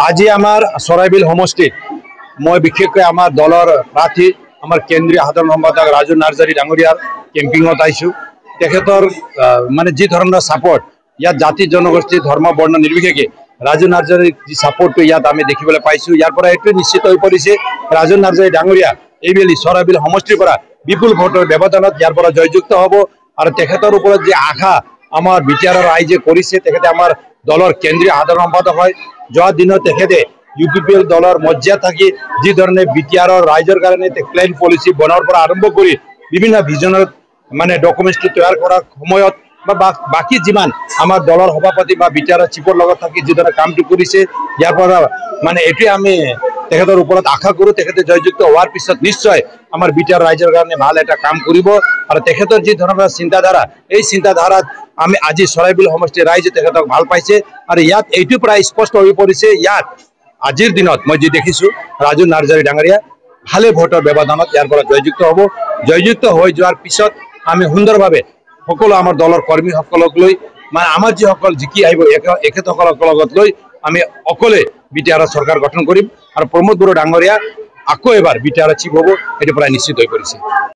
আজি আমাৰ চৰাইবিল সমষ্টিত মই বিশেষকৈ আমাৰ দলৰ প্ৰাৰ্থী আমাৰ কেন্দ্ৰীয় সাধাৰণ সম্পাদক ৰাজু নাৰ্জাৰী ডাঙৰীয়াৰ কেম্পিঙত আইছোঁ। তেখেতৰ মানে যি ধৰণৰ সাপোৰ্ট ইয়াত জাতি জনগোষ্ঠী ধৰ্ম বৰ্ণ নিৰ্বিশেষে ৰাজু নাৰ্জাৰীৰ যি সাপোৰ্টটো ইয়াত আমি দেখিবলৈ পাইছোঁ। ইয়াৰ পৰা এইটো নিশ্চিত হৈ পৰিছে ৰাজু নাৰ্জাৰী ডাঙৰীয়া এইবেলি চৰাইবিল সমষ্টিৰ পৰা বিপুল ভোটৰ ব্যৱধানত ইয়াৰ পৰা জয়যুক্ত হ'ব। আৰু তেখেতৰ ওপৰত যে আশা আমাৰ বিটিআৰৰ ৰাইজে কৰিছে, তেখেতে আমাৰ দলৰ কেন্দ্ৰীয় সাধাৰণ সম্পাদক হয়। যোৱা দিনত তেখেতে UPPL দলৰ মজ্জাত থাকি যি ধৰণে বিটিআৰৰ ৰাইজৰ কাৰণে প্লেন পলিচি বনোৱাৰ পৰা আৰম্ভ কৰি বিভিন্ন ভিজনৰ মানে ডকুমেণ্টছটো তৈয়াৰ কৰাৰ সময়ত বা বাকী যিমান আমাৰ দলৰ সভাপতি বা বিটিআৰৰ চিফৰ লগত থাকি যিদৰে কামটো কৰিছে, ইয়াৰ পৰা মানে এইটোৱে আমি তেখেতৰ ওপৰত আশা কৰোঁ তেখেতে জয়যুক্ত হোৱাৰ পিছত নিশ্চয় আমাৰ বিটিআৰ ৰাইজৰ কাৰণে ভাল এটা কাম কৰিব। আৰু তেখেতৰ যি ধৰণৰ চিন্তাধাৰা, এই চিন্তাধাৰাত আমি আজি চৰাইবিল সমষ্টিৰ ৰাইজে তেখেতক ভাল পাইছে। আৰু ইয়াত এইটো প্ৰায় স্পষ্ট হৈ পৰিছে, ইয়াত আজিৰ দিনত মই যি দেখিছোঁ ৰাজু নাৰ্জাৰী ডাঙৰীয়া ভালে ভোটৰ ব্যৱধানত ইয়াৰ পৰা জয়যুক্ত হ'ব। জয়যুক্ত হৈ যোৱাৰ পিছত আমি সুন্দৰভাৱে সকলো আমাৰ দলৰ কৰ্মীসকলক লৈ মানে আমাৰ যিসকল জিকি আহিব এখেতসকলক লগত লৈ আমি অকলে বিটিআৰৰ চৰকাৰ গঠন কৰিম। আৰু প্ৰমোদ বড়ো ডাঙৰীয়া আকৌ এবাৰ বিটিআৰৰ চিফ হ'ব, এইটো প্ৰায় নিশ্চিত হৈ পৰিছে।